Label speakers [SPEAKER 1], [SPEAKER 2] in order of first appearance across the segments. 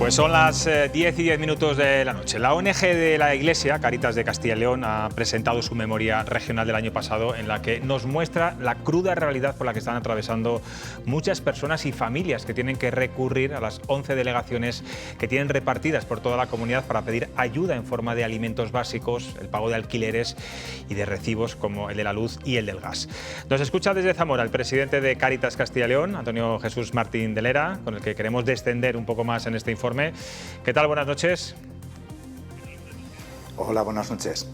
[SPEAKER 1] Pues son las 10 y 10 minutos de la noche. La ONG de la Iglesia, Cáritas de Castilla y León, ha presentado su memoria regional del año pasado en la que nos muestra la cruda realidad por la que están atravesando muchas personas y familias que tienen que recurrir a las 11 delegaciones que tienen repartidas por toda la comunidad para pedir ayuda en forma de alimentos básicos, el pago de alquileres y de recibos como el de la luz y el del gas. Nos escucha desde Zamora el presidente de Cáritas Castilla y León, Antonio Jesús Martín de Lera, con el que queremos descender un poco más en este informe. ¿Qué tal? Buenas noches.
[SPEAKER 2] Hola, buenas noches.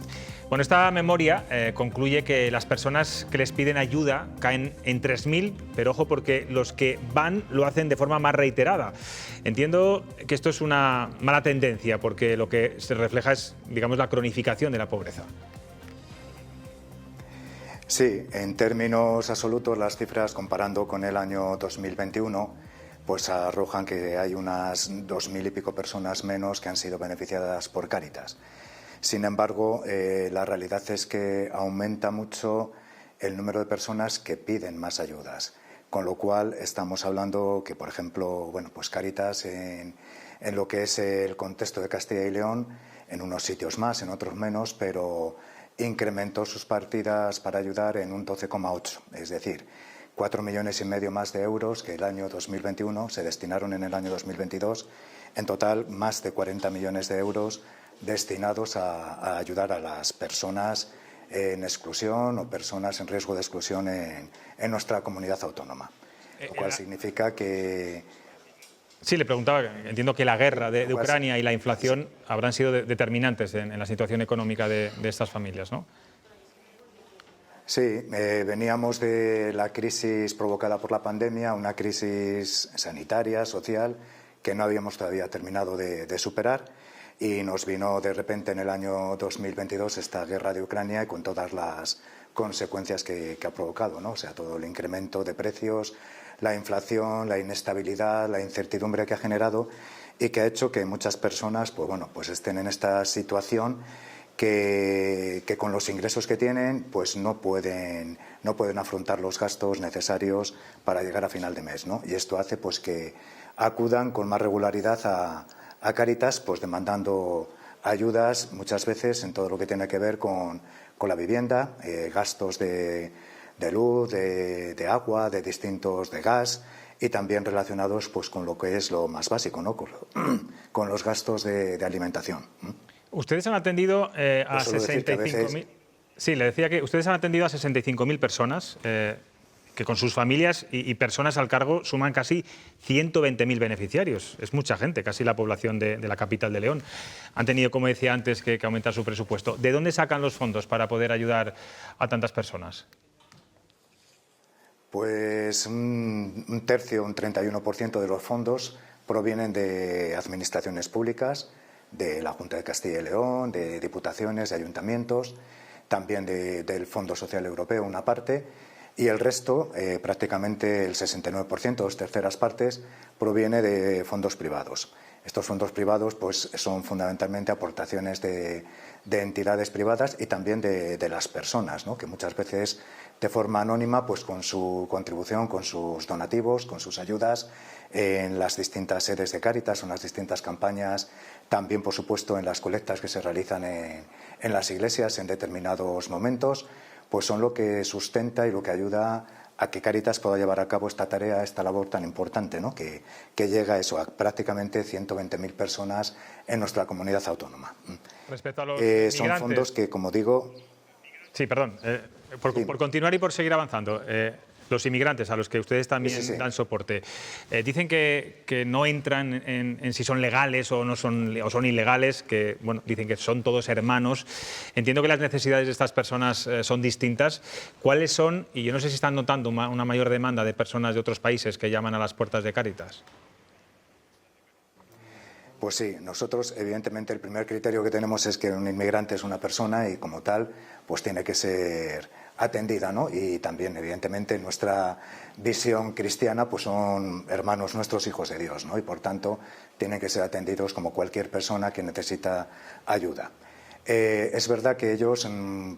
[SPEAKER 1] Bueno, esta memoria concluye que las personas que les piden ayuda caen en 3.000, pero ojo porque los que van lo hacen de forma más reiterada. Entiendo que esto es una mala tendencia porque lo que se refleja es, digamos, la cronificación de la pobreza.
[SPEAKER 2] Sí, en términos absolutos las cifras comparando con el año 2021 pues arrojan que hay unas 2.000 y pico personas menos que han sido beneficiadas por Cáritas. Sin embargo, la realidad es que aumenta mucho el número de personas que piden más ayudas, con lo cual estamos hablando que, por ejemplo, pues Cáritas en lo que es el contexto de Castilla y León, en unos sitios más, en otros menos, pero incrementó sus partidas para ayudar en un 12,8, es decir, 4,5 millones más de euros que el año 2021 se destinaron en el año 2022. En total, más de 40 millones de euros destinados a ayudar a las personas en exclusión o personas en riesgo de exclusión en nuestra comunidad autónoma. Lo cual significa que...
[SPEAKER 1] Sí, le preguntaba, entiendo que la guerra de Ucrania y la inflación habrán sido determinantes en la situación económica de estas familias, ¿no?
[SPEAKER 2] Sí, veníamos de la crisis provocada por la pandemia, una crisis sanitaria, social, que no habíamos todavía terminado de superar, y nos vino de repente en el año 2022 esta guerra de Ucrania y con todas las consecuencias que ha provocado, ¿no? O sea, todo el incremento de precios, la inflación, la inestabilidad, la incertidumbre que ha generado y que ha hecho que muchas personas pues estén en esta situación que con los ingresos que tienen pues no pueden afrontar los gastos necesarios para llegar a final de mes, ¿no? Y esto hace pues que acudan con más regularidad a Cáritas pues demandando ayudas muchas veces en todo lo que tiene que ver con la vivienda, gastos de luz, de agua, de gas y también relacionados pues con lo que es lo más básico, ¿no? Con los gastos de alimentación.
[SPEAKER 1] Ustedes han atendido a 65.000. Sí, le decía que ustedes han atendido a 65.000 personas que con sus familias y personas al cargo suman casi 120.000 beneficiarios. Es mucha gente, casi la población de la capital de León. Han tenido, como decía antes, que aumentar su presupuesto. ¿De dónde sacan los fondos para poder ayudar a tantas personas?
[SPEAKER 2] Pues un tercio, un 31% de los fondos provienen de administraciones públicas, de la Junta de Castilla y León, de diputaciones, de ayuntamientos, también del Fondo Social Europeo, una parte, y el resto, prácticamente el 69%, dos terceras partes, proviene de fondos privados. Estos fondos privados pues, son fundamentalmente aportaciones de entidades privadas y también de las personas, ¿no? Que muchas veces de forma anónima, pues con su contribución, con sus donativos, con sus ayudas en las distintas sedes de Cáritas, en las distintas campañas, también por supuesto en las colectas que se realizan en las iglesias en determinados momentos, pues son lo que sustenta y lo que ayuda a que Cáritas pueda llevar a cabo esta tarea, esta labor tan importante, ¿no? Que llega a eso, a prácticamente 120.000 personas en nuestra comunidad autónoma.
[SPEAKER 1] Respecto a los
[SPEAKER 2] son fondos que, como digo...
[SPEAKER 1] Sí, perdón, por continuar y por seguir avanzando. Los inmigrantes a los que ustedes también dan soporte, dicen que no entran en si son legales o son ilegales, que bueno, dicen que son todos hermanos. Entiendo que las necesidades de estas personas son distintas. ¿Cuáles son? Y yo no sé si están notando una mayor demanda de personas de otros países que llaman a las puertas de Cáritas.
[SPEAKER 2] Pues sí, nosotros evidentemente el primer criterio que tenemos es que un inmigrante es una persona y como tal pues tiene que ser atendida, ¿no? Y también evidentemente nuestra visión cristiana pues son hermanos nuestros, hijos de Dios, ¿no? Y por tanto tienen que ser atendidos como cualquier persona que necesita ayuda. Es verdad que ellos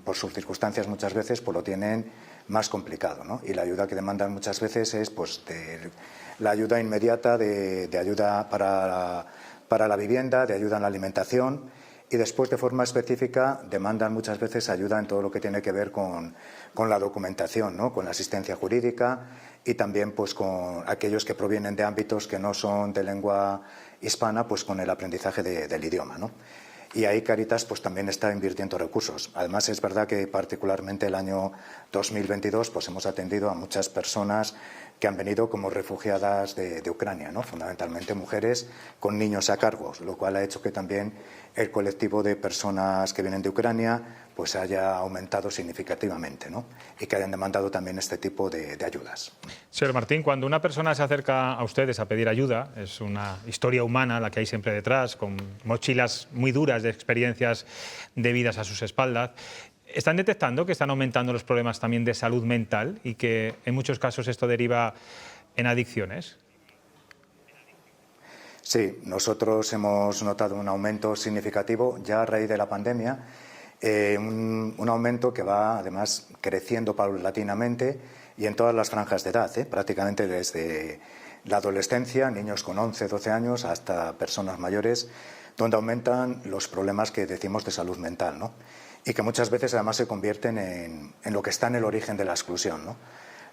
[SPEAKER 2] por sus circunstancias muchas veces pues lo tienen más complicado, ¿no? Y la ayuda que demandan muchas veces es pues la ayuda inmediata de ayuda para la vivienda, de ayuda en la alimentación y después de forma específica demandan muchas veces ayuda en todo lo que tiene que ver con la documentación, ¿no? Con la asistencia jurídica y también pues con aquellos que provienen de ámbitos que no son de lengua hispana, pues con el aprendizaje del idioma, ¿no? Y ahí Cáritas pues también está invirtiendo recursos. Además es verdad que particularmente el año 2022 pues hemos atendido a muchas personas que han venido como refugiadas de Ucrania, ¿no? Fundamentalmente mujeres con niños a cargo, lo cual ha hecho que también el colectivo de personas que vienen de Ucrania pues haya aumentado significativamente, ¿no? Y que hayan demandado también este tipo de ayudas.
[SPEAKER 1] Señor Martín, cuando una persona se acerca a ustedes a pedir ayuda, es una historia humana la que hay siempre detrás, con mochilas muy duras de experiencias debidas a sus espaldas. ¿Están detectando que están aumentando los problemas también de salud mental y que en muchos casos esto deriva en adicciones?
[SPEAKER 2] Sí, nosotros hemos notado un aumento significativo ya a raíz de la pandemia, un aumento que va además creciendo paulatinamente y en todas las franjas de edad, prácticamente desde la adolescencia, niños con 11, 12 años, hasta personas mayores, donde aumentan los problemas que decimos de salud mental, ¿no? Y que muchas veces además se convierten en lo que está en el origen de la exclusión, ¿no?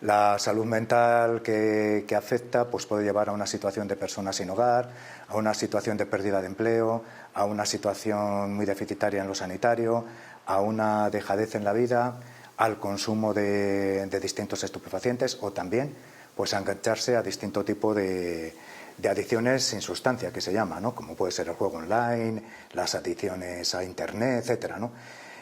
[SPEAKER 2] La salud mental que afecta pues puede llevar a una situación de personas sin hogar, a una situación de pérdida de empleo, a una situación muy deficitaria en lo sanitario, a una dejadez en la vida, al consumo de distintos estupefacientes o también pues a engancharse a distinto tipo de adicciones sin sustancia, que se llama, ¿no? Como puede ser el juego online, las adicciones a Internet, etcétera, ¿no?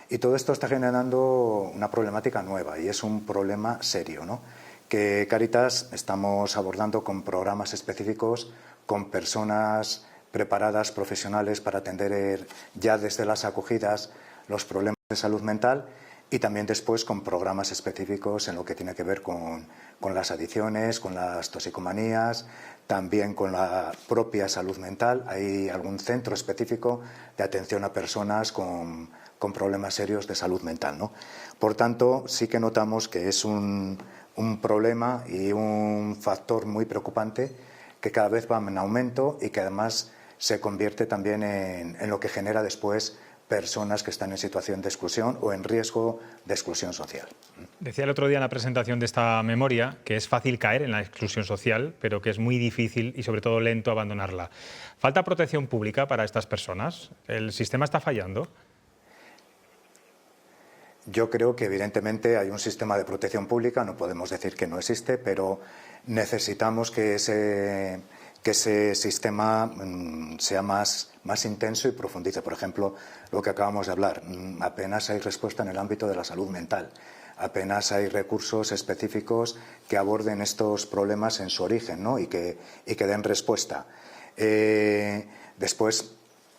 [SPEAKER 2] Y todo esto está generando una problemática nueva y es un problema serio, ¿no? Que Cáritas estamos abordando con programas específicos, con personas preparadas, profesionales, para atender ya desde las acogidas los problemas de salud mental y también después con programas específicos en lo que tiene que ver con las adicciones, con las toxicomanías, también con la propia salud mental. Hay algún centro específico de atención a personas con problemas serios de salud mental, ¿no? Por tanto, sí que notamos que es un problema y un factor muy preocupante que cada vez va en aumento y que además se convierte también en lo que genera después personas que están en situación de exclusión o en riesgo de exclusión social.
[SPEAKER 1] Decía el otro día en la presentación de esta memoria que es fácil caer en la exclusión social, pero que es muy difícil y sobre todo lento abandonarla. ¿Falta protección pública para estas personas? ¿El sistema está fallando?
[SPEAKER 2] Yo creo que evidentemente hay un sistema de protección pública, no podemos decir que no existe, pero necesitamos que ese sistema sea más intenso y profundice. Por ejemplo, lo que acabamos de hablar, apenas hay respuesta en el ámbito de la salud mental, apenas hay recursos específicos que aborden estos problemas en su origen, ¿no? y que den respuesta. Después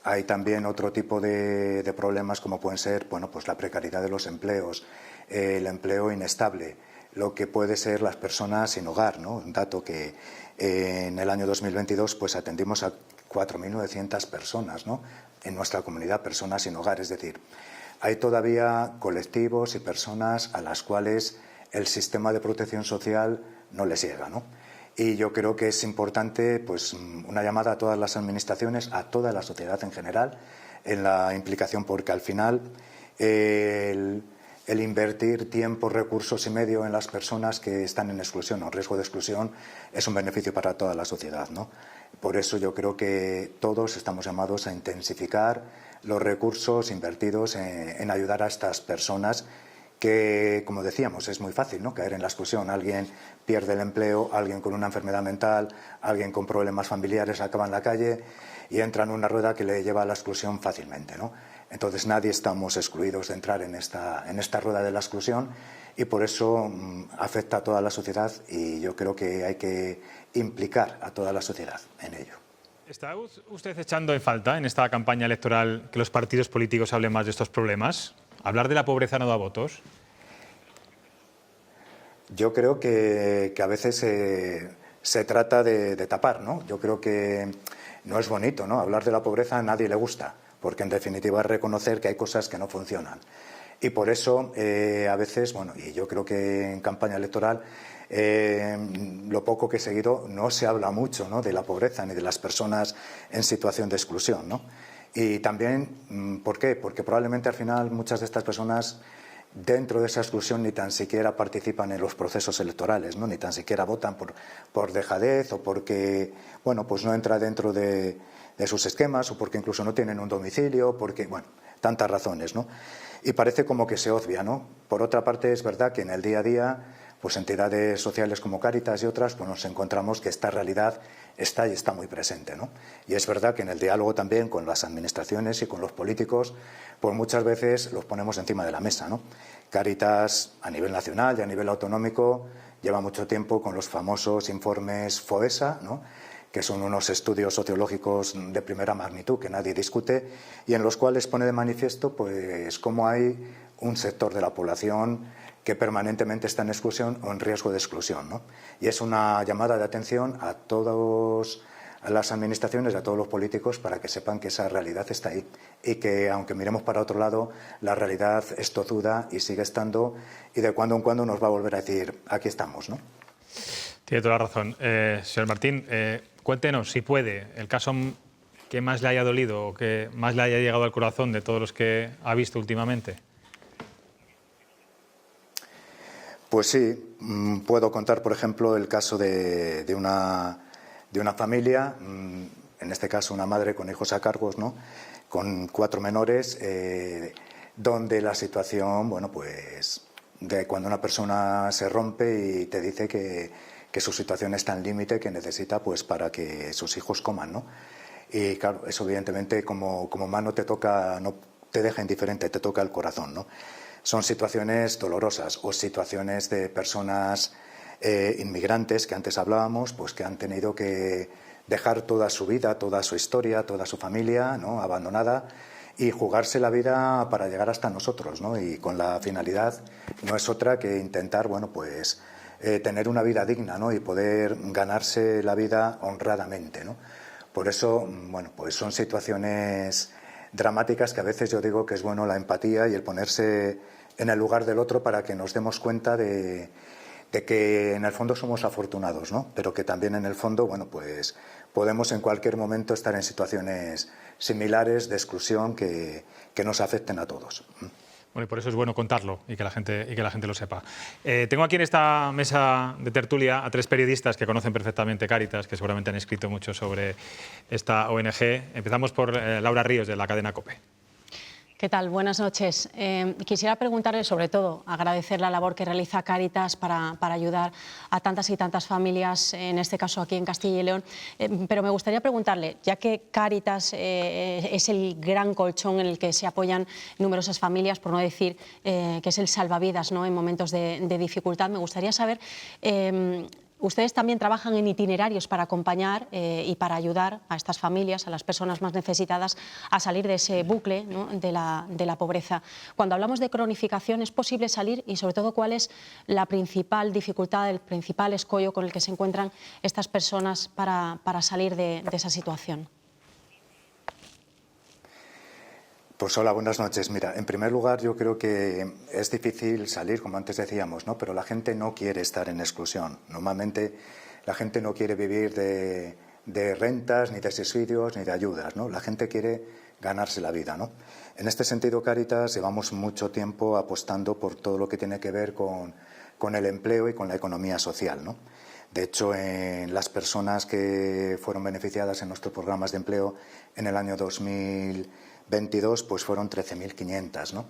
[SPEAKER 2] hay también otro tipo de problemas como pueden ser pues la precariedad de los empleos, el empleo inestable, lo que puede ser las personas sin hogar, ¿no? Un dato que en el año 2022 pues atendimos a 4.900 personas, ¿no? En nuestra comunidad, personas sin hogar. Es decir, hay todavía colectivos y personas a las cuales el sistema de protección social no les llega, ¿no? Y yo creo que es importante pues una llamada a todas las administraciones, a toda la sociedad en general, en la implicación, porque al final el invertir tiempo, recursos y medio en las personas que están en exclusión o en riesgo de exclusión es un beneficio para toda la sociedad, ¿no? Por eso yo creo que todos estamos llamados a intensificar los recursos invertidos en ayudar a estas personas que, como decíamos, es muy fácil, ¿no? Caer en la exclusión. Alguien pierde el empleo, alguien con una enfermedad mental, alguien con problemas familiares acaba en la calle y entra en una rueda que le lleva a la exclusión fácilmente, ¿no? Entonces nadie estamos excluidos de entrar en esta rueda de la exclusión y por eso afecta a toda la sociedad y yo creo que hay que implicar a toda la sociedad en ello.
[SPEAKER 1] ¿Está usted echando en falta en esta campaña electoral que los partidos políticos hablen más de estos problemas? ¿Hablar de la pobreza no da votos?
[SPEAKER 2] Yo creo que a veces se trata de tapar, ¿no? Yo creo que no es bonito, ¿no? Hablar de la pobreza a nadie le gusta, porque en definitiva es reconocer que hay cosas que no funcionan. Y por eso, a veces, bueno, y yo creo que en campaña electoral, lo poco que he seguido, no se habla mucho, ¿no?, de la pobreza ni de las personas en situación de exclusión, ¿no? Y también, ¿por qué? Porque probablemente al final muchas de estas personas dentro de esa exclusión ni tan siquiera participan en los procesos electorales, ¿no?, ni tan siquiera votan por dejadez o porque, bueno, pues no entra dentro de sus esquemas, o porque incluso no tienen un domicilio, porque, bueno, tantas razones, ¿no? Y parece como que se obvia, ¿no? Por otra parte, es verdad que en el día a día, pues entidades sociales como Cáritas y otras, pues nos encontramos que esta realidad está y está muy presente, ¿no? Y es verdad que en el diálogo también con las administraciones y con los políticos, pues muchas veces los ponemos encima de la mesa, ¿no? Cáritas a nivel nacional y a nivel autonómico lleva mucho tiempo con los famosos informes FOESA, ¿no?, que son unos estudios sociológicos de primera magnitud que nadie discute y en los cuales pone de manifiesto pues cómo hay un sector de la población que permanentemente está en exclusión o en riesgo de exclusión, ¿no? Y es una llamada de atención a todas las administraciones, a todos los políticos, para que sepan que esa realidad está ahí y que, aunque miremos para otro lado, la realidad es tozuda y sigue estando, y de cuando en cuando nos va a volver a decir, aquí estamos, ¿no?
[SPEAKER 1] Tiene toda la razón. Señor Martín, cuéntenos, si puede, el caso que más le haya dolido o que más le haya llegado al corazón de todos los que ha visto últimamente.
[SPEAKER 2] Pues sí, puedo contar, por ejemplo, el caso de una familia, en este caso una madre con hijos a cargos, ¿no?, con 4 menores, donde la situación, bueno, pues de cuando una persona se rompe y te dice que su situación está en límite, que necesita pues para que sus hijos coman, ¿no? Y claro, eso evidentemente como humano te toca, no te deja indiferente, te toca el corazón, ¿no? Son situaciones dolorosas o situaciones de personas inmigrantes que antes hablábamos, pues que han tenido que dejar toda su vida, toda su historia, toda su familia, ¿no?, abandonada, y jugarse la vida para llegar hasta nosotros, ¿no? Y con la finalidad no es otra que intentar, bueno, pues tener una vida digna, ¿no?, y poder ganarse la vida honradamente, ¿no? Por eso, bueno, pues son situaciones dramáticas que a veces yo digo que es bueno la empatía y el ponerse en el lugar del otro para que nos demos cuenta de que en el fondo somos afortunados, ¿no?, pero que también en el fondo, bueno, pues podemos en cualquier momento estar en situaciones similares de exclusión que nos afecten a todos.
[SPEAKER 1] Bueno, y por eso es bueno contarlo y que la gente lo sepa. Tengo aquí en esta mesa de tertulia a 3 periodistas que conocen perfectamente Cáritas, que seguramente han escrito mucho sobre esta ONG. Empezamos por Laura Ríos, de la cadena COPE.
[SPEAKER 3] ¿Qué tal? Buenas noches. Quisiera preguntarle, sobre todo, agradecer la labor que realiza Cáritas para ayudar a tantas y tantas familias, en este caso aquí en Castilla y León. Pero me gustaría preguntarle, ya que Cáritas es el gran colchón en el que se apoyan numerosas familias, por no decir que es el salvavidas, ¿no?, en momentos de dificultad, me gustaría saber... Ustedes también trabajan en itinerarios para acompañar y para ayudar a estas familias, a las personas más necesitadas, a salir de ese bucle, ¿no?, de la pobreza. Cuando hablamos de cronificación, ¿es posible salir? Y sobre todo, ¿cuál es la principal dificultad, el principal escollo con el que se encuentran estas personas para salir de esa situación?
[SPEAKER 2] Pues hola, buenas noches. Mira, en primer lugar yo creo que es difícil salir, como antes decíamos, ¿no?, pero la gente no quiere estar en exclusión. Normalmente la gente no quiere vivir de rentas, ni de subsidios, ni de ayudas, ¿no? La gente quiere ganarse la vida, ¿no? En este sentido, Cáritas, llevamos mucho tiempo apostando por todo lo que tiene que ver con el empleo y con la economía social, ¿no? De hecho, en las personas que fueron beneficiadas en nuestros programas de empleo en el año 2022, pues fueron 13.500, ¿no?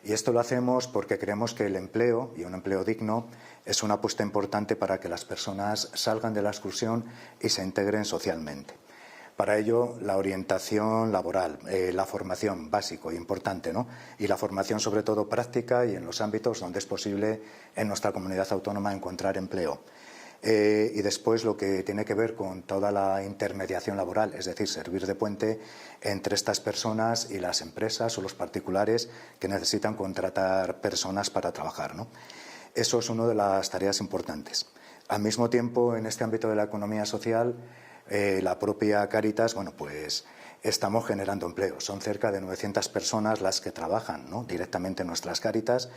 [SPEAKER 2] Y esto lo hacemos porque creemos que el empleo, y un empleo digno, es una apuesta importante para que las personas salgan de la exclusión y se integren socialmente. Para ello, la orientación laboral, la formación básico e importante, ¿no?, y la formación sobre todo práctica y en los ámbitos donde es posible en nuestra comunidad autónoma encontrar empleo. Y después lo que tiene que ver con toda la intermediación laboral, es decir, servir de puente entre estas personas y las empresas o los particulares que necesitan contratar personas para trabajar, ¿no? Eso es una de las tareas importantes. Al mismo tiempo, en este ámbito de la economía social, la propia Cáritas, bueno, pues estamos generando empleo. Son cerca de 900 personas las que trabajan, ¿no?, directamente en nuestras Cáritas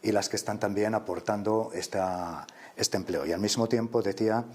[SPEAKER 2] y las que están también aportando este empleo. Y al mismo tiempo, decía,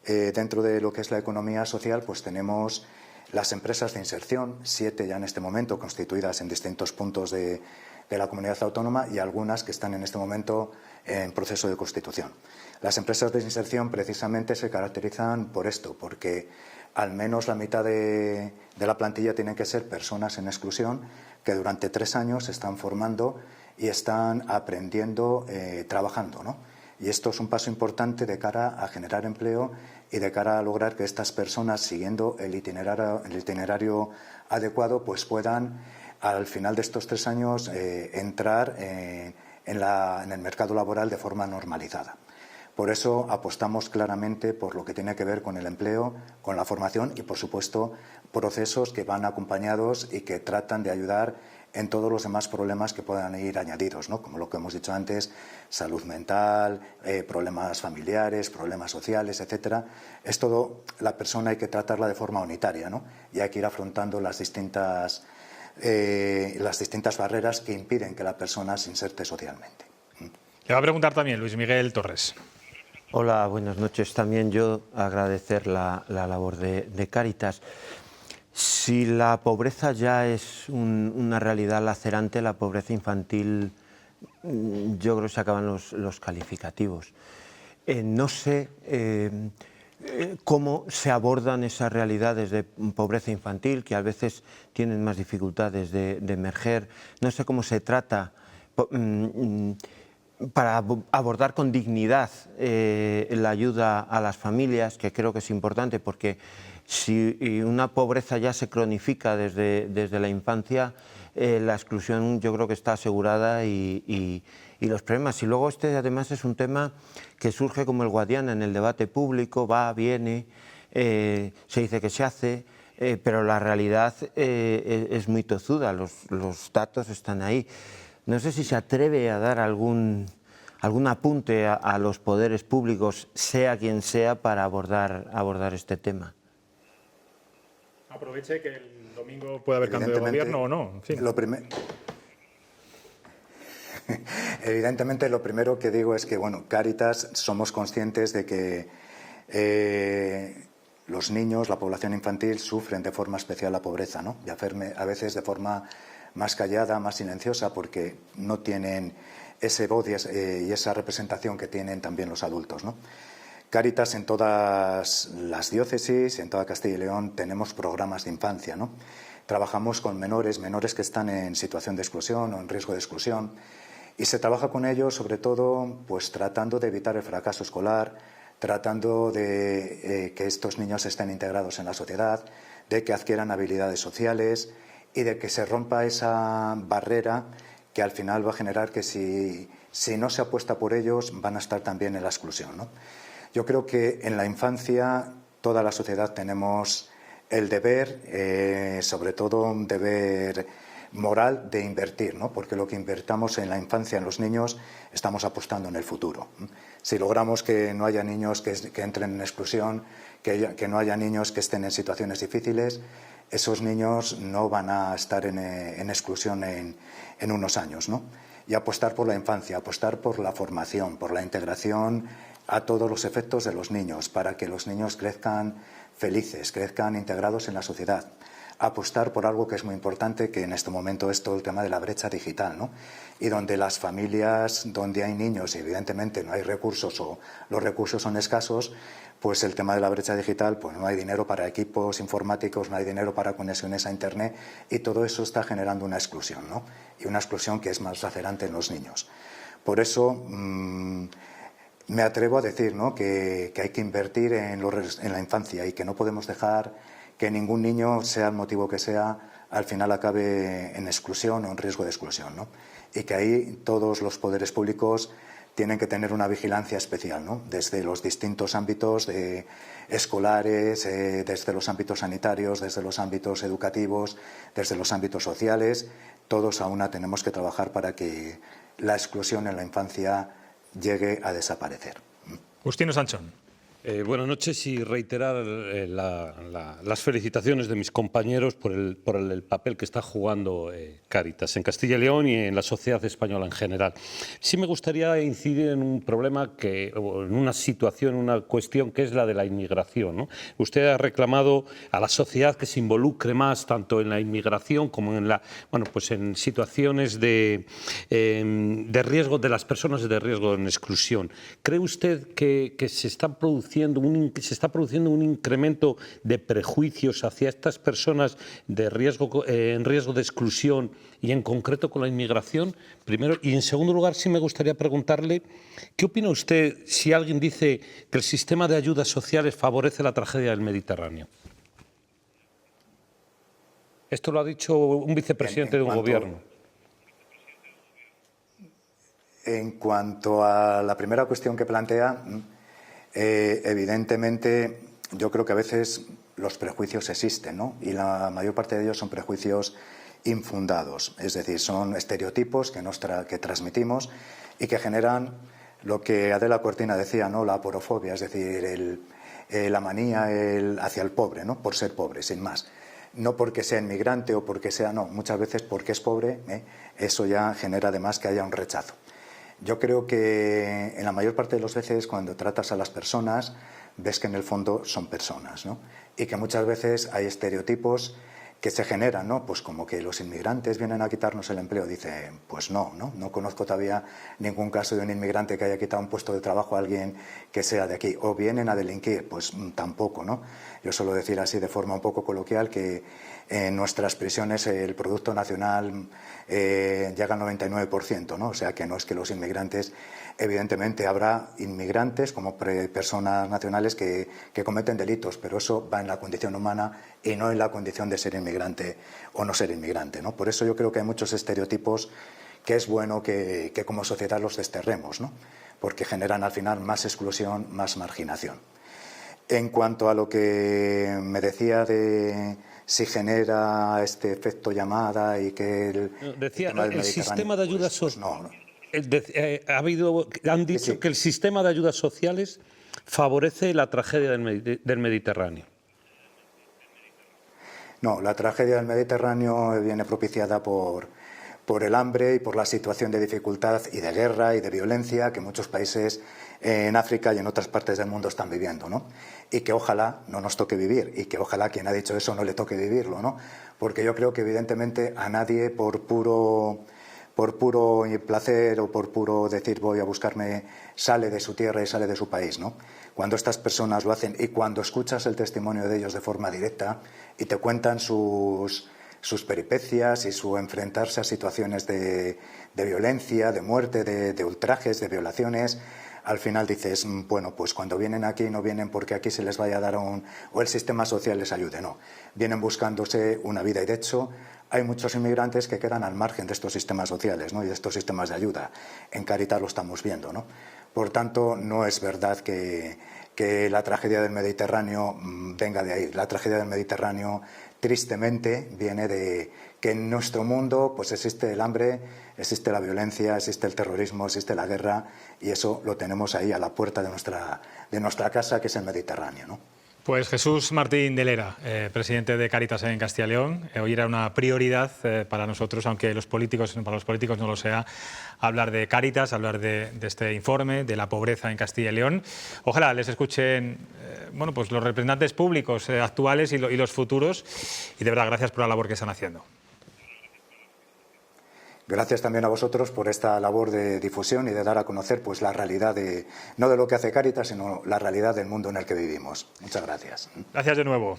[SPEAKER 2] dentro de lo que es la economía social, pues tenemos las empresas de inserción, 7 ya en este momento, constituidas en distintos puntos de la comunidad autónoma y algunas que están en este momento en proceso de constitución. Las empresas de inserción precisamente se caracterizan por esto, porque al menos la mitad de la plantilla tienen que ser personas en exclusión que durante 3 años se están formando y están aprendiendo, trabajando, ¿no? Y esto es un paso importante de cara a generar empleo y de cara a lograr que estas personas, siguiendo el itinerario adecuado, pues puedan, al final de estos 3 años, entrar en el mercado laboral de forma normalizada. Por eso apostamos claramente por lo que tiene que ver con el empleo, con la formación y, por supuesto, procesos que van acompañados y que tratan de ayudar en todos los demás problemas que puedan ir añadidos, ¿no?, como lo que hemos dicho antes, salud mental, problemas familiares, problemas sociales, etcétera. Es todo, la persona hay que tratarla de forma unitaria, ¿no?, y hay que ir afrontando las distintas barreras que impiden que la persona se inserte socialmente.
[SPEAKER 1] Le va a preguntar también Luis Miguel Torres.
[SPEAKER 4] Hola, buenas noches. También yo agradecer la labor de Cáritas. Si la pobreza ya es una realidad lacerante, la pobreza infantil, yo creo que se acaban los calificativos. No sé cómo se abordan esas realidades de pobreza infantil, que a veces tienen más dificultades de emerger. No sé cómo se trata para abordar con dignidad la ayuda a las familias, que creo que es importante, porque si una pobreza ya se cronifica desde la infancia, la exclusión yo creo que está asegurada y los problemas. Y luego además es un tema que surge como el Guadiana en el debate público, va, viene, se dice que se hace, pero la realidad es muy tozuda, los datos están ahí. No sé si se atreve a dar algún apunte a los poderes públicos, sea quien sea, para abordar este tema.
[SPEAKER 1] Aproveche que el domingo puede haber cambio de gobierno o no. Sí.
[SPEAKER 2] Evidentemente, lo primero que digo es que, bueno, Cáritas somos conscientes de que los niños, la población infantil, sufren de forma especial la pobreza, ¿no? Y a veces de forma más callada, más silenciosa, porque no tienen ese voz y esa representación que tienen también los adultos, ¿no? Cáritas, en todas las diócesis, en toda Castilla y León, tenemos programas de infancia, ¿no? Trabajamos con menores que están en situación de exclusión o en riesgo de exclusión, y se trabaja con ellos sobre todo pues tratando de evitar el fracaso escolar, tratando de que estos niños estén integrados en la sociedad, de que adquieran habilidades sociales y de que se rompa esa barrera que al final va a generar que si no se apuesta por ellos van a estar también en la exclusión, ¿no? Yo creo que en la infancia toda la sociedad tenemos el deber, sobre todo un deber moral, de invertir, ¿no? Porque lo que invertamos en la infancia, en los niños, estamos apostando en el futuro. Si logramos que no haya niños que entren en exclusión, que no haya niños que estén en situaciones difíciles, esos niños no van a estar en exclusión en unos años, ¿no? Y apostar por la infancia, apostar por la formación, por la integración a todos los efectos de los niños, para que los niños crezcan felices, crezcan integrados en la sociedad. Apostar por algo que es muy importante, que en este momento es todo el tema de la brecha digital, ¿no? Y donde las familias, donde hay niños y evidentemente no hay recursos o los recursos son escasos, pues el tema de la brecha digital, pues no hay dinero para equipos informáticos, no hay dinero para conexiones a Internet, y todo eso está generando una exclusión, ¿no? Y una exclusión que es más lacerante en los niños. Por eso me atrevo a decir, ¿no?, que hay que invertir en la infancia y que no podemos dejar que ningún niño, sea el motivo que sea, al final acabe en exclusión o en riesgo de exclusión, ¿no? Y que ahí todos los poderes públicos tienen que tener una vigilancia especial, ¿no? Desde los distintos ámbitos escolares, desde los ámbitos sanitarios, desde los ámbitos educativos, desde los ámbitos sociales. Todos a una tenemos que trabajar para que la exclusión en la infancia llegue a desaparecer.
[SPEAKER 1] Justino Sanchón.
[SPEAKER 5] Buenas noches y reiterar las felicitaciones de mis compañeros por el papel que está jugando Cáritas en Castilla y León y en la sociedad española en general. Sí me gustaría incidir en un problema, en una situación, una cuestión que es la de la inmigración, ¿no? Usted ha reclamado a la sociedad que se involucre más tanto en la inmigración como en situaciones de riesgo de las personas de riesgo en exclusión. ¿Cree usted que se está produciendo un incremento de prejuicios hacia estas personas en riesgo de exclusión y en concreto con la inmigración? Primero, y en segundo lugar, sí me gustaría preguntarle, ¿qué opina usted si alguien dice que el sistema de ayudas sociales favorece la tragedia del Mediterráneo? Esto lo ha dicho un vicepresidente de un gobierno.
[SPEAKER 2] En cuanto a la primera cuestión que plantea, evidentemente yo creo que a veces los prejuicios existen, ¿no? Y la mayor parte de ellos son prejuicios infundados, es decir, son estereotipos que transmitimos y que generan lo que Adela Cortina decía, ¿no? La aporofobia, es decir, la manía hacia el pobre, ¿no? Por ser pobre, sin más. No porque sea inmigrante o porque sea, no, muchas veces porque es pobre, eso ya genera además que haya un rechazo. Yo creo que en la mayor parte de las veces cuando tratas a las personas ves que en el fondo son personas, ¿no? Y que muchas veces hay estereotipos que se generan, ¿no? Pues como que los inmigrantes vienen a quitarnos el empleo. Dice, pues no conozco todavía ningún caso de un inmigrante que haya quitado un puesto de trabajo a alguien que sea de aquí. O vienen a delinquir, pues tampoco, ¿no? Yo suelo decir así de forma un poco coloquial que en nuestras prisiones el Producto Nacional llega al 99%, ¿no? O sea que no es que los inmigrantes, evidentemente habrá inmigrantes como personas nacionales que cometen delitos, pero eso va en la condición humana y no en la condición de ser inmigrante o no ser inmigrante, ¿no? Por eso yo creo que hay muchos estereotipos que es bueno que como sociedad los desterremos, ¿no? Porque generan al final más exclusión, más marginación. En cuanto a lo que me decía de si genera este efecto llamada y que
[SPEAKER 5] el sistema de ayudas sociales.
[SPEAKER 2] No.
[SPEAKER 5] Han dicho
[SPEAKER 2] sí.
[SPEAKER 5] Que el sistema de ayudas sociales favorece la tragedia del Mediterráneo.
[SPEAKER 2] No, la tragedia del Mediterráneo viene propiciada por el hambre y por la situación de dificultad y de guerra y de violencia que muchos países en África y en otras partes del mundo están viviendo, ¿no? Y que ojalá no nos toque vivir y que ojalá quien ha dicho eso no le toque vivirlo, ¿no? Porque yo creo que evidentemente a nadie por puro placer o por puro decir voy a buscarme, sale de su tierra y sale de su país, ¿no? Cuando estas personas lo hacen y cuando escuchas el testimonio de ellos de forma directa y te cuentan sus peripecias y su enfrentarse a situaciones de violencia, de muerte, de ultrajes, de violaciones, al final dices, bueno, pues cuando vienen aquí no vienen porque aquí se les vaya a dar o el sistema social les ayude, no. Vienen buscándose una vida y de hecho hay muchos inmigrantes que quedan al margen de estos sistemas sociales, ¿no? Y de estos sistemas de ayuda. En Cáritas lo estamos viendo, ¿no? Por tanto, no es verdad que la tragedia del Mediterráneo venga de ahí. La tragedia del Mediterráneo tristemente viene de que en nuestro mundo pues existe el hambre, existe la violencia, existe el terrorismo, existe la guerra y eso lo tenemos ahí a la puerta de nuestra casa, que es el Mediterráneo, ¿no?
[SPEAKER 1] Pues Jesús Martín de Lera, presidente de Cáritas en Castilla y León. Hoy era una prioridad para nosotros, aunque para los políticos no lo sea, hablar de Cáritas, hablar de este informe, de la pobreza en Castilla y León. Ojalá les escuchen pues los representantes públicos actuales y los futuros. Y de verdad, gracias por la labor que están haciendo.
[SPEAKER 2] Gracias también a vosotros por esta labor de difusión y de dar a conocer pues la realidad no de lo que hace Cáritas, sino la realidad del mundo en el que vivimos. Muchas gracias.
[SPEAKER 1] Gracias de nuevo.